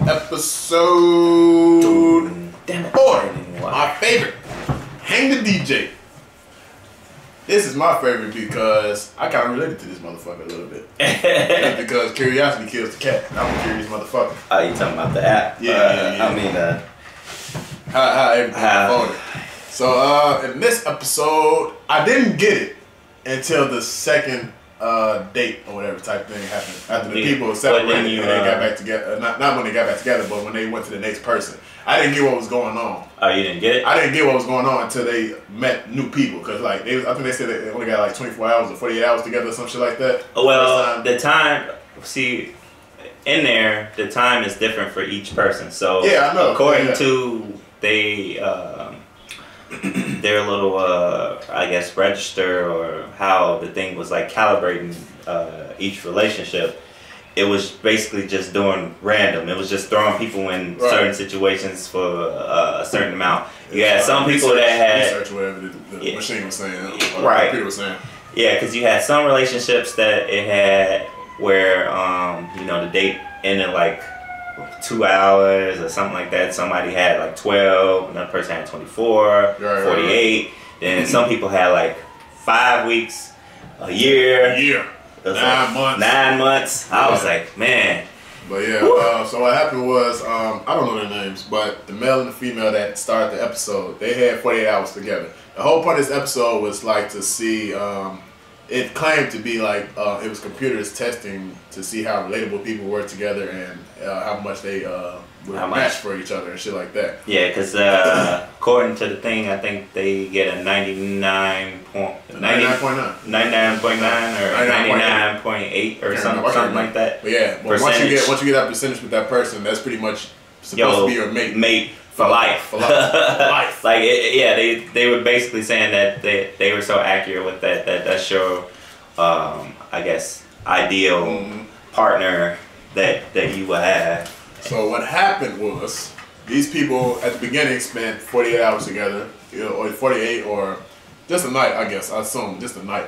episode Damn it. 4. My favorite. Hang the DJ. This is my favorite because I kind of related to this motherfucker a little bit. Just because curiosity kills the cat. And I'm a curious motherfucker. Oh, you talking about the app? Yeah. I mean, how everything voted. So in this episode, I didn't get it until the second date or whatever type thing happened. After the people separated and they got back together. Not when they got back together, but when they went to the next person. I didn't get what was going on. Oh, you didn't get it? I didn't get what was going on until they met new people. Cause like I think they said they only got like 24 hours or 48 hours together or some shit like that. Well, the time, see, in there, the time is different for each person. So yeah, I know. According to their little, I guess, register or how the thing was like calibrating each relationship. It was basically just doing random. It was just throwing people in certain situations for a certain amount. You had some people that had research whatever the machine was saying, or right? The computer was saying. Yeah, because you had some relationships that it had where you know, the date ended like 2 hours or something like that. Somebody had like 12, another person had 24, 48. Then some people had like 5 weeks, a year. 9 months. 9 months. I was like, man. But yeah, so what happened was, I don't know their names, but the male and the female that started the episode, they had 48 hours together. The whole point of this episode was like to see, it claimed to be like, it was computers testing to see how relatable people were together and how much they would match for each other and shit like that. Yeah, because according to the thing, I think they get a 99.9 or 99.8 or something like that. But yeah, well, once you get that percentage with that person, that's pretty much supposed to be your mate. Mate for life. For life. Like they were basically saying that they were so accurate with that's your I guess ideal partner that you would have. So what happened was, these people at the beginning spent 48 hours together, or 48, or just a night, I guess. I assume just a night.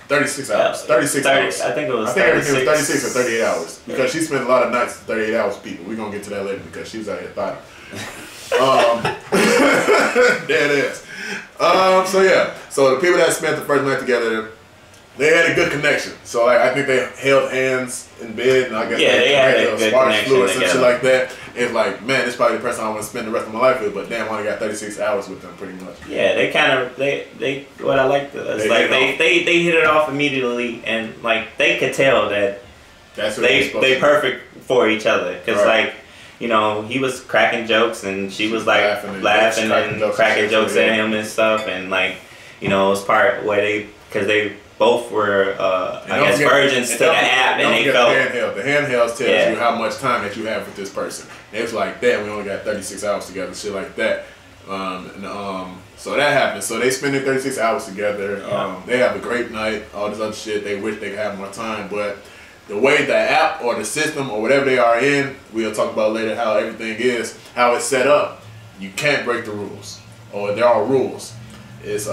36 hours. 36 hours. I think it was. I think everything was 36 or 38 hours because she spent a lot of nights 38 hours with people. We're gonna get to that later because she was out here thought. There it is. So yeah. So the people that spent the first night together, they had a good connection. So like, I think they held hands in bed, and I guess they had a good connection or some shit like that. It's like, man, this is probably the person I want to spend the rest of my life with. But damn, I only got 36 hours with them, pretty much. Yeah, they kind of they what I liked is like they hit it off immediately, and like they could tell that they perfect for each other because like, you know, he was cracking jokes and she was like laughing and cracking jokes at him and stuff, and like, you know, it was part where because they both were, I guess, virgins to the app, and they felt the handhelds tells you how much time that you have with this person. And it was like, damn, we only got 36 hours together, shit like that. So that happened. So they spend 36 hours together. They have a great night. All this other shit. They wish they could have more time, but the way the app or the system or whatever they are in, we'll talk about later how everything is, how it's set up. You can't break the rules, or there are rules. It's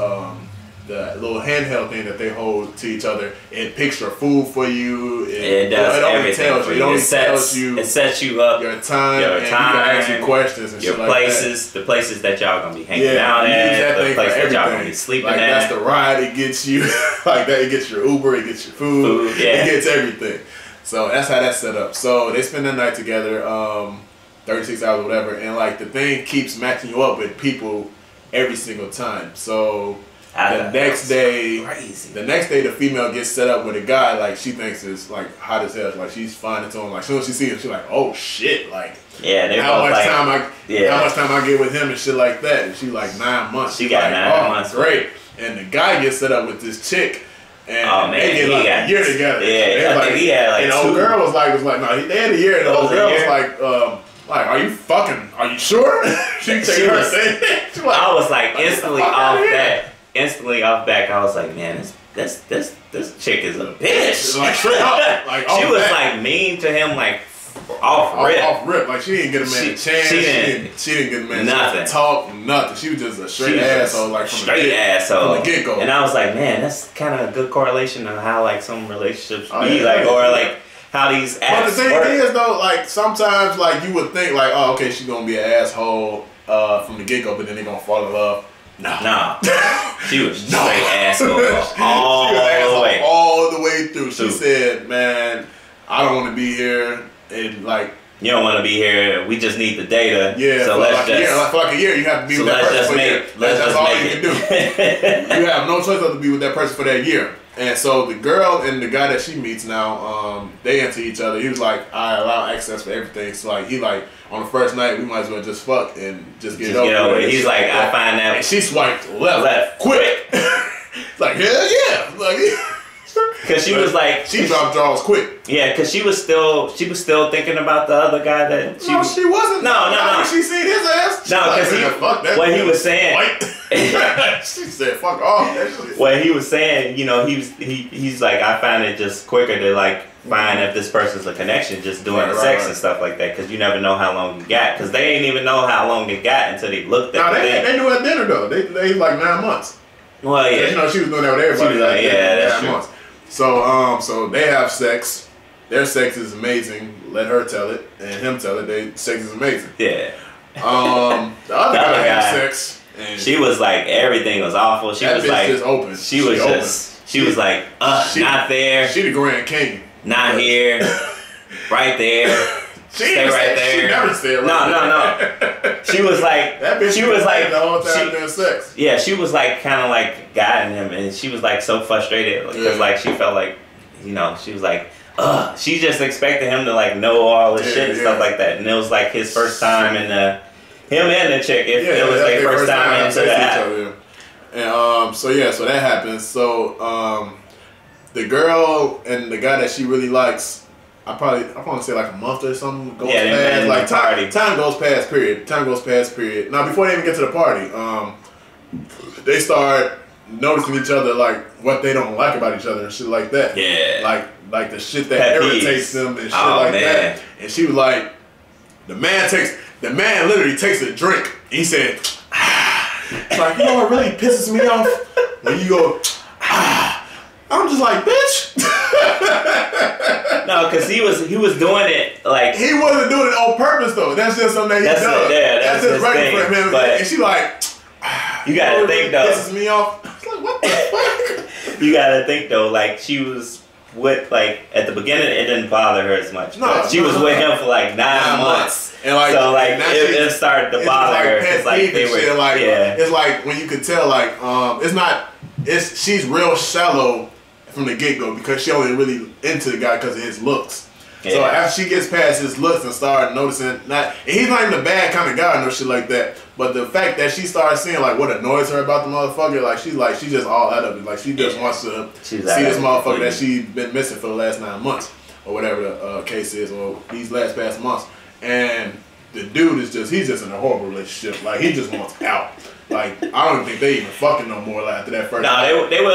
the little handheld thing that they hold to each other. It picks your food for you. It does everything for you. It sets you up. Your time. And you can ask you questions and shit like that. The places that y'all gonna be hanging out at. The places that y'all gonna be sleeping at. That's the ride. It gets you like that. It gets your Uber. It gets your food. It gets everything. So that's how that's set up. So they spend the night together, 36 hours or whatever, and like the thing keeps matching you up with people every single time. So the next day, the female gets set up with a guy like she thinks is like hot as hell. Like she's fine to him. Like as soon as she sees him, she's like, oh shit, like how much time I get with him and shit like that. And she's like 9 months. She got like, 9 months. Great. And the guy gets set up with this chick. And they get like a year together. Yeah, I think he had like 2. And the old girl was like, no, they had a year. And the old girl was like, are you fucking? Are you sure? she was, I was like instantly off back. I was like, man, this chick is a bitch. Like straight up, like she was like mean to him, like off rip. Like she didn't get a man a chance. She didn't get a man nothing. To talk, nothing. She was just a straight asshole, like from the get go. And I was like, man, that's kind of a good correlation of how like some relationships be like, or like how these apps But the thing work. is though, like sometimes like you would think like, oh, okay, she's gonna be an asshole from the get go, but then they're gonna fall in love. No. She was straight asshole all the way through. She said, "Man, I don't want to be here," and like. You don't want to be here. We just need the data. Yeah, so for like a year, you have to be with that person. That's all you can do. You have no choice but to be with that person for that year. And so the girl and the guy that she meets now, they into each other. He was like, I allow access for everything. So like, he like, on the first night, we might as well just fuck and just get it over with. He's like, I find that. And she swiped left. Quick. It's like, hell yeah. Like, because she was like, she dropped jaws quick. Yeah, because she was still thinking about the other guy that she. No, she wasn't. No. She seen his ass. No, because what he was saying. She said, "Fuck off." That shit. What he was saying, you know, he's like, I find it just quicker to like find if this person's a connection, just doing sex and stuff like that, because you never know how long you got. Because they ain't even know how long they got until they looked at. They knew at dinner though. They like 9 months. Well, yeah. You know, she was doing that with everybody. She was like, yeah, that's 9 months. So they have sex. Their sex is amazing. Let her tell it and him tell it. Their sex is amazing. Yeah. The other guy had sex. And she was like, everything was awful. She was like, just open. She was like, not there. She the Grand King. Not here. Right there. Stay right there. She never said right No. She was like, that bitch. She was like the whole time doing sex. Yeah, she was like kind of like guiding him, and she was like so frustrated because like she felt like, you know, she was like, she just expected him to like know all this shit and stuff like that, and it was like his first time in him and the chick. It was like first time into the app. And so that happens. So the girl and the guy that she really likes. I want to say like a month or something goes past. Like time goes past. Period. Time goes past. Period. Now before they even get to the party, they start noticing each other, like what they don't like about each other and shit like that. Yeah. Like the shit that irritates them and shit that. And she was like, the man literally takes a drink. He said, it's like, you know what really pisses me off when you go, I'm just like, bitch. No, because he was doing it like he wasn't doing it on purpose though. That's just something that he does. That's just regular for him. But, and she like, you gotta think though. Pisses me off. I was like, what the fuck? You gotta think though. Like she was with at the beginning, it didn't bother her as much. No, she was with him for like 9 months. And like, so like it started to bother her. It's like they were, it's like when you could tell she's real shallow from the get-go because she only really into the guy because of his looks. Yeah. So after she gets past his looks and started noticing, he's not even a bad kind of guy or no shit like that, but the fact that she started seeing like what annoys her about the motherfucker, like she's just all out of it. Like she just wants to see this motherfucker that she's been missing for the last 9 months or whatever the case is, or these past months. And the dude he's just in a horrible relationship. Like he just wants out. Like I don't think they even fucking no more after that first. No, they were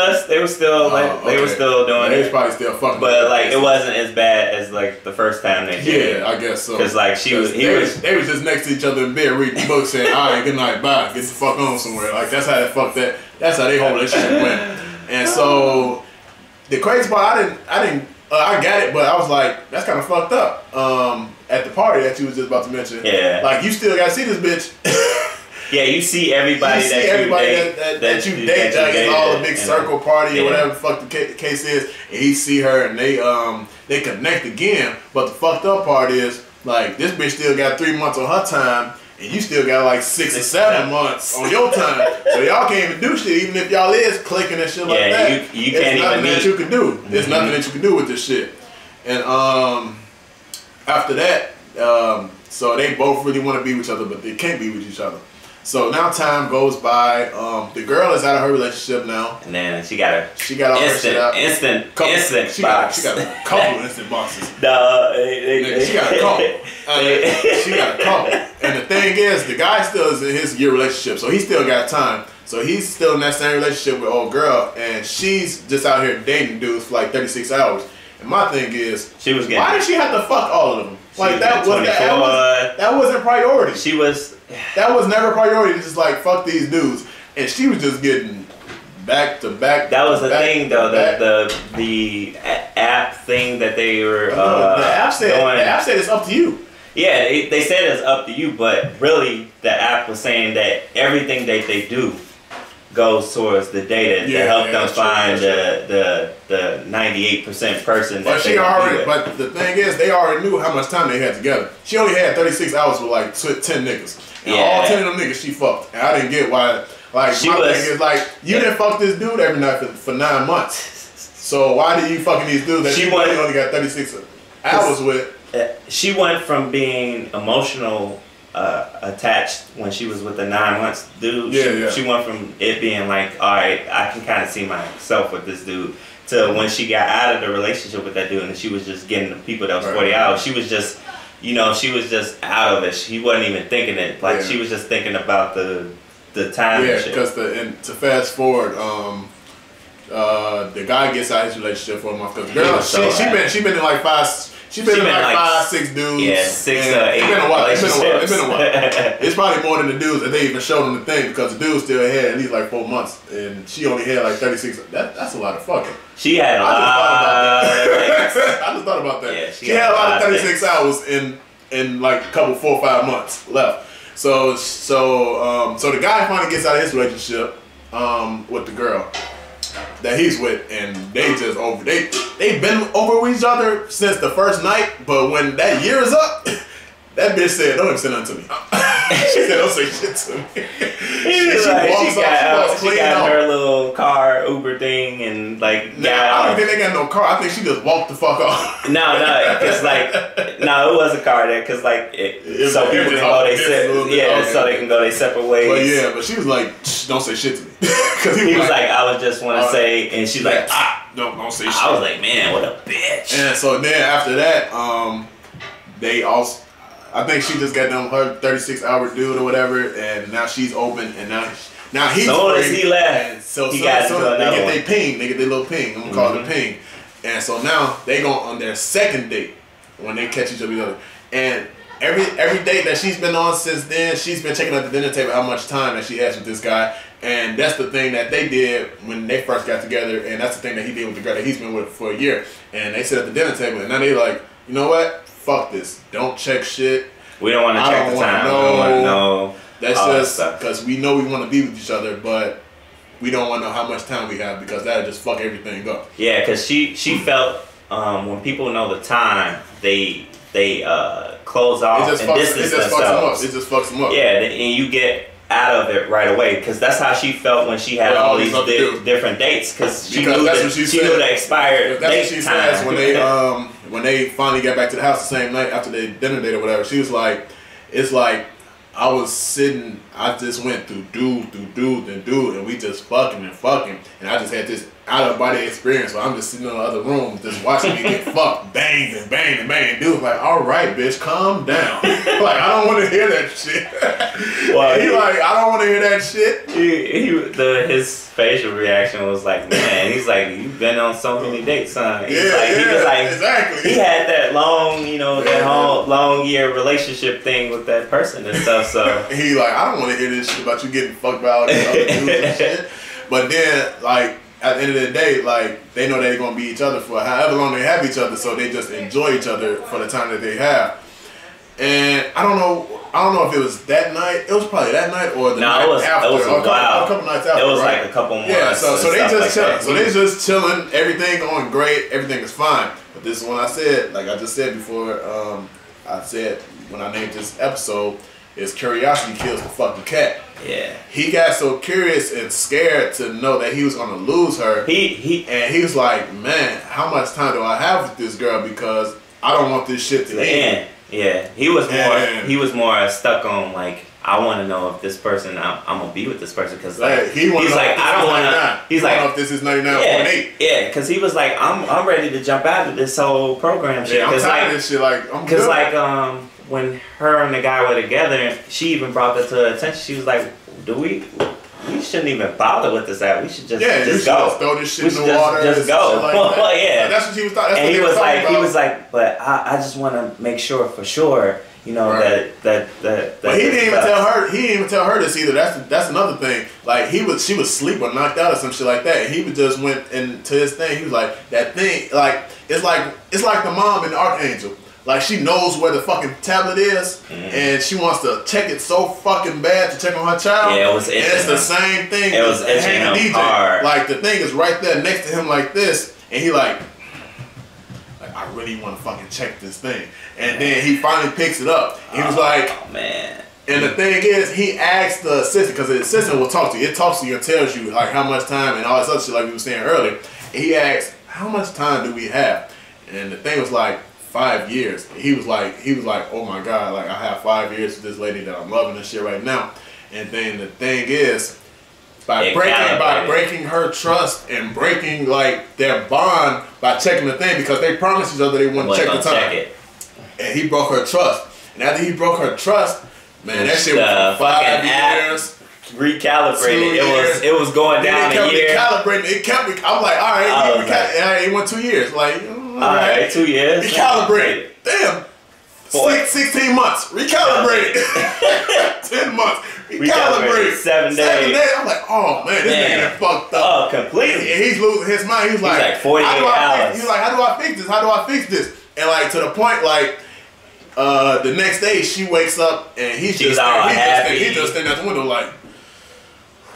still they were still doing it. They was probably still fucking. But like it wasn't as bad as like the first time they did. Yeah, I guess so. Because like they was just next to each other in bed reading books saying, all right, good night, bye, get the fuck on somewhere. Like that's how they whole relationship went. And so the crazy part, I got it, but I was like, that's kind of fucked up. At the party that you was just about to mention. Yeah. Like you still gotta see this bitch. Yeah, you see everybody that you date. Like it's all a big circle party or whatever the fuck the case is, and he see her and they connect again. But the fucked up part is like this bitch still got 3 months on her time, and you still got like 6 or 7 months on your time. So y'all can't even do shit, even if y'all is clicking and shit like that. You can't even that you can do. There's nothing that you can do with this shit. And after that, so they both really want to be with each other, but they can't be with each other. So now time goes by. The girl is out of her relationship now, and then she got all instant box. She got a couple instant boxes. She got a couple. She got a couple. And the thing is, the guy still is in his year relationship, so he still got time. So he's still in that same relationship with old girl, and she's just out here dating dudes for like 36 hours. And my thing is, why did she have to fuck all of them? Like that wasn't priority. That was never priority to just like fuck these dudes. And she was just getting back to back. That was the thing, though. The app thing that they were. The app said it's up to you. Yeah, they said it's up to you, but really the app was saying that everything that they do goes towards the data to help them find the 98% person. But But the thing is, they already knew how much time they had together. She only had 36 hours with like 10 niggas. And all 10 of them niggas she fucked. And I didn't get why. Like, thing is, like, you didn't fuck this dude every night for 9 months. So why did you fucking these dudes that she only got 36 hours with? She went from being emotional attached when she was with the 9 months dude. She went from it being like, all right, I can kind of see myself with this dude, to when she got out of the relationship with that dude and she was just getting the people that was 40 hours. She was just, she was just out of it. She wasn't even thinking it. Like, she was just thinking about the time and shit. Because to fast forward, the guy gets out of his relationship for a month because girl, she been in like five, 6 dudes. Yeah, 6 8. It's been a while. It's probably more than the dudes that they even showed them the thing, because the dude still had at least like 4 months and she only had like 36. That's a lot of fucking. She had a lot. I just thought about that. Yeah, she had a lot of 36 hours in like a couple 4 or 5 months left. So the guy finally gets out of his relationship with the girl that he's with, and they just they've been over each other since the first night. But when that year is up, that bitch said, "Don't even say nothing to me." She said, "Don't say shit to me." She got her little car Uber thing and like. I don't think they got no car. I think she just walked the fuck off. No, because it was a car there, because like so people can go so they can go their separate ways. But she was like, "Don't say shit to me," because he was like, "I was just want to say," and she's like, don't say shit." I was like, man, what a bitch. And so then after that, they also. I think she just got done her 36-hour dude or whatever, and now she's open, and now he's so free. As he left, so he got they get their ping, they get their little ping. I'm gonna call it a ping, and so now they go on their second date when they catch each other, and every date that she's been on since then, she's been checking at the dinner table how much time that she has with this guy, and that's the thing that they did when they first got together, and that's the thing that he did with the girl that he's been with for a year, and they sit at the dinner table, and now they like, you know what? Fuck this. Don't check shit. We don't want to check the time. We don't want to know. That's just because we know we want to be with each other, but we don't want to know how much time we have, because that'll just fuck everything up. Yeah, because she felt when people know the time, they close off and distance themselves. It just fucks them up. Yeah, and you get out of it right away, because that's how she felt when she had all these different dates, because she knew the expired date what she time. Says when they finally got back to the house the same night after the dinner date or whatever, she was like, it's like I was sitting, I just went through dude, and we just fucking, and I just had this out of body experience where I'm just sitting in the other room just watching me get fucked, bang and bang and bang. Dude was like, all right, bitch, calm down. Like, I don't want to hear that shit. Well, he like, I don't want to hear that shit. His facial reaction was like, man, he's like, you've been on so many dates, son. He was like, exactly. He had that long, that whole long year relationship thing with that person and stuff. So he like, I don't want to hear this shit about you getting fucked by all these other dudes and shit. But then, like, at the end of the day, like, they know they're gonna be each other for however long they have each other, so they just enjoy each other for the time that they have. And I don't know if it was that night. It was probably that night or the night after. It was a couple nights after. It was like a couple months. Yeah, so they just chilling. So they just chilling. Everything going great. Everything is fine. But this is when I said, like I just said before, I said when I named this episode, is curiosity kills the fucking cat. Yeah. He got so curious and scared to know that he was gonna lose her. And he was like, man, how much time do I have with this girl, because I don't want this shit to end. Yeah. He was more stuck on, like, I want to know if this person, I'm gonna be with this person, because like, he's like, I don't want to. He's like, if this is 99.8. Yeah, because he was like, I'm ready to jump out of this whole program shit. I'm tired of this shit. Like, because like when her and the guy were together, she even brought that to her attention. She was like, we shouldn't even bother with this app. We should just go. Throw this shit in the water. Just go. Like that. Yeah. That's what she was talking. And he was like, but I just want to make sure for sure, that. But he didn't even tell her. He didn't even tell her this either. That's another thing. Like she was asleep or knocked out or some shit like that. And he would just went into his thing. He was like, that thing, like it's like the mom in the Archangel. Like she knows where the fucking tablet is, and she wants to check it so fucking bad to check on her child. Yeah, it was itching. It's the same thing. It was itching him hard. Like the thing is right there next to him like this, and he like I really want to fucking check this thing. And then he finally picks it up. He was like, oh man. And the thing is, he asked the assistant, because the assistant will talk to you. It talks to you and tells you like how much time and all this other shit like we were saying earlier. And he asked, how much time do we have? And the thing was like 5 years. He was like, oh my God, like I have 5 years with this lady that I'm loving and shit right now. And then the thing is, by breaking her trust and breaking like their bond by checking the thing, because they promised each other they wouldn't check the time. And he broke her trust. And after he broke her trust, man, that shit was 5 years. Recalibrated. It was going down a year. It kept. I'm like, all right, it went 2 years. Like, all right, 2 years. Recalibrated. Damn. 16 months. Recalibrated. 10 months. Recalibrated. 7 days. I'm like, oh man, this nigga fucked up. Oh, completely. And he's losing his mind. He's like 48 hours. He's like, how do I fix this? How do I fix this? And like to the point, like the next day she wakes up and he's just standing at the window like,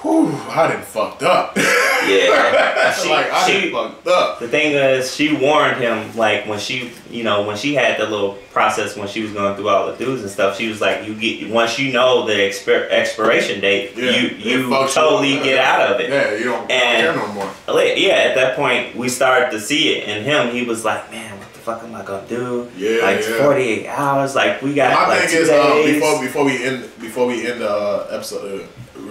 whew, I done fucked up. Yeah. I done fucked up. The thing is, she warned him, like, when she had the little process when she was going through all the dudes and stuff, she was like, once you know the expiration date, you totally get out of it. Yeah, you don't care no more. Yeah, at that point, we started to see it in him. He was like, man, what the fuck am I gonna do? Yeah, like 48 hours, like we got my like thing 2 days. Before we end the episode,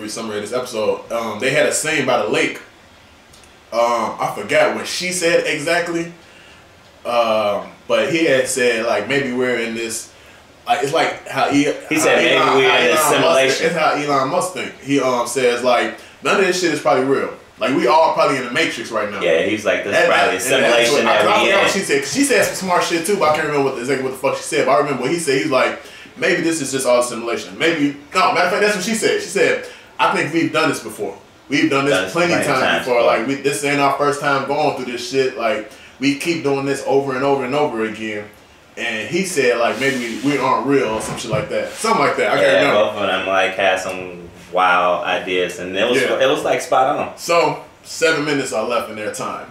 summary of this episode, they had a scene by the lake. I forgot what she said exactly, but he had said like maybe we're in this. It's like how he said maybe we're in this simulation. It's how Elon Musk think. He says like none of this shit is probably real. Like we all probably in the Matrix right now. Yeah, he's like this is probably a simulation that we in. She said some smart shit too, but I can't remember exactly what the fuck she said. But I remember what he said. He's like, maybe this is just all a simulation. Maybe no. Matter of fact, that's what she said. She said, I think we've done this before. We've done this plenty of times before. Like this ain't our first time going through this shit. Like we keep doing this over and over and over again. And he said like maybe we aren't real or some shit like that. Something like that. I can't remember. Both of them like had some wild ideas, and it was like spot on. So 7 minutes are left in their time,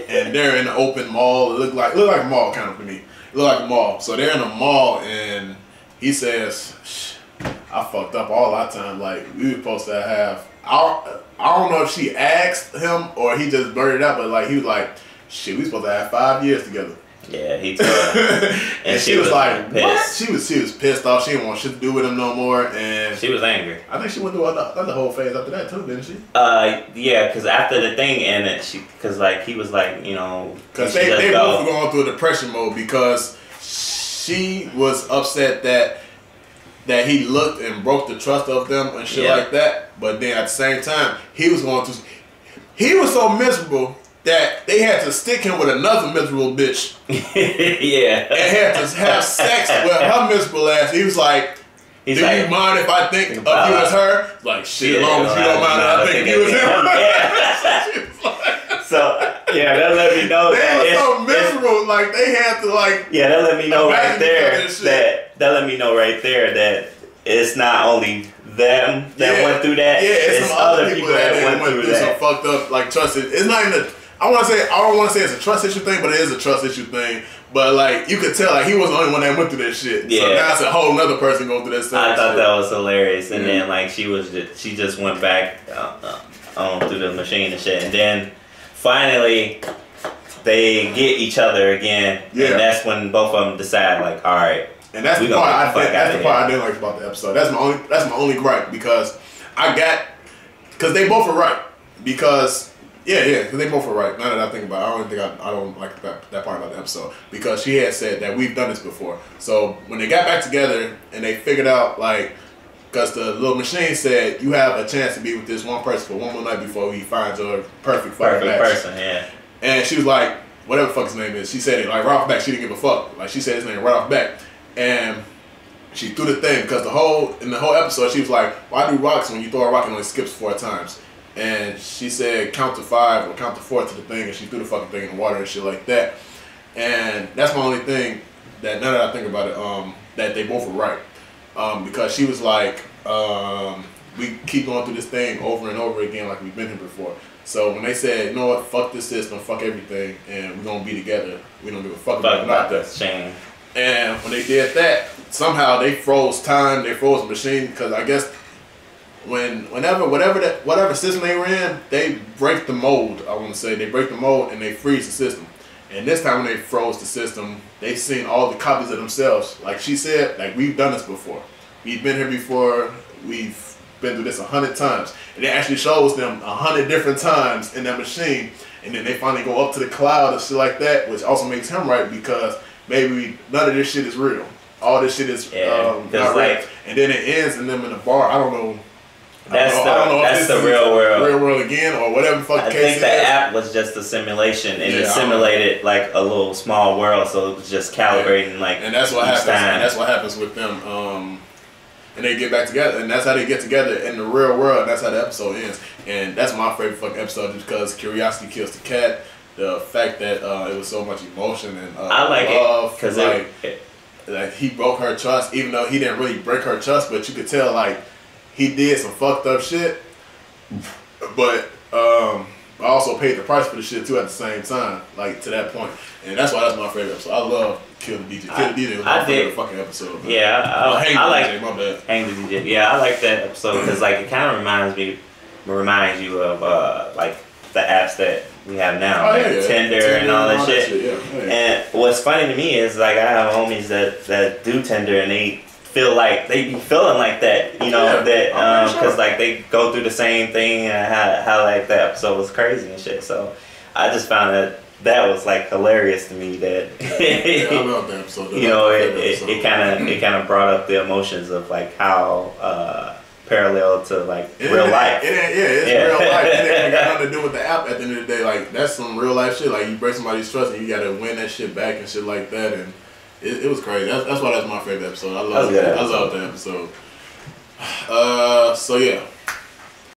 and they're in the open mall. It looked like a mall kind of to me. It looked like a mall. So they're in a mall, and he says, I fucked up all our time. Like we were supposed to have. I don't know if she asked him or he just blurted it out, but like he was like, shit, we supposed to have 5 years together. Yeah, he told her. and she was like, pissed. What? She was pissed off. She didn't want shit to do with him no more, and she was angry. I think she went through another whole phase after that too, didn't she? Yeah, because after the thing ended, because like he was like, because they both were going through a depression mode because she was upset that he looked and broke the trust of them and shit like that. But then at the same time, he was so miserable that they had to stick him with another miserable bitch. Yeah. And had to have sex with her miserable ass. He was like, do you mind if I think of you as her? Like, shit, as long as you don't mind that I think of you as him. So, that let me know they were so miserable, like they had to like. Yeah, that let me know right there that let me know right there that it's not only them that went through that. Yeah, it's some other people that went through that. Some fucked up like trust. It's not even I don't want to say it's a trust issue thing, but it is a trust issue thing. But like you could tell, like he was the only one that went through that shit. Yeah. So now it's a whole nother person going through that stuff. I thought that was hilarious, and then like she just went back through the machine and shit, and then finally they get each other again, and that's when both of them decide like, all right. And that's the part I didn't like about the episode. That's my only gripe because they both were right because. Yeah, because they both were right. Now that I think about it, I don't like that part about the episode because she had said that we've done this before. So when they got back together and they figured out like, because the little machine said you have a chance to be with this one person for one more night before he finds your perfect person. Yeah. And she was like, whatever the fuck his name is, she said it like right off the back. She didn't give a fuck. Like she said his name right off the back, and she threw the thing because in the whole episode she was like, why do rocks when you throw a rock it only skips 4 times? And she said count to 5 or count to 4 to the thing, and she threw the fucking thing in the water and shit like that. And that's my only thing that now that I think about it, that they both were right. Because she was like, we keep going through this thing over and over again like we've been here before. So when they said, you know what, fuck this system, fuck everything, and we're gonna be together, we don't give a fuck about that. Shame. And when they did that, somehow they froze time, they froze the machine, because I guess whatever system they were in, they break the mold. I want to say they break the mold and they freeze the system. And this time when they froze the system, they seen all the copies of themselves. Like she said, like we've done this before. We've been here before. We've been through this 100 times. And it actually shows them 100 different times in that machine. And then they finally go up to the cloud and shit like that, which also makes him right because maybe none of this shit is real. All this shit is not real. And then it ends and them in a bar. I don't know. That's the real world. Real world again, or whatever fucking case. I think the app was just a simulation, and it simulated like a little small world, so it was just calibrating like. And that's what happens. And that's what happens with them. And they get back together, and that's how they get together in the real world. And that's how the episode ends, and that's my favorite fucking episode just because curiosity kills the cat. The fact that it was so much emotion and I like love, because like he broke her trust, even though he didn't really break her trust, but you could tell like. He did some fucked up shit, but I also paid the price for the shit too at the same time, like to that point. And that's why that's my favorite episode. I love Kill the DJ. Kill the DJ was my favorite fucking episode. Man. Yeah, I like DJ, my bad. Hang the DJ. Yeah, I like that episode because like it kind of reminds you of like the apps that we have now, like Tinder and all that shit. Yeah. And what's funny to me is like I have homies that do Tinder and they feel like they be feeling like that, you know, that because like they go through the same thing and how like that episode was crazy and shit. So I just found that was like hilarious to me that I love that episode. You know, it kind of brought up the emotions of like how parallel to like real life. It's real life. It ain't got nothing to do with the app at the end of the day. Like that's some real life shit. Like you break somebody's trust and you gotta win that shit back and shit like that. And it was crazy. That's why that's my favorite episode. I love that episode. So yeah.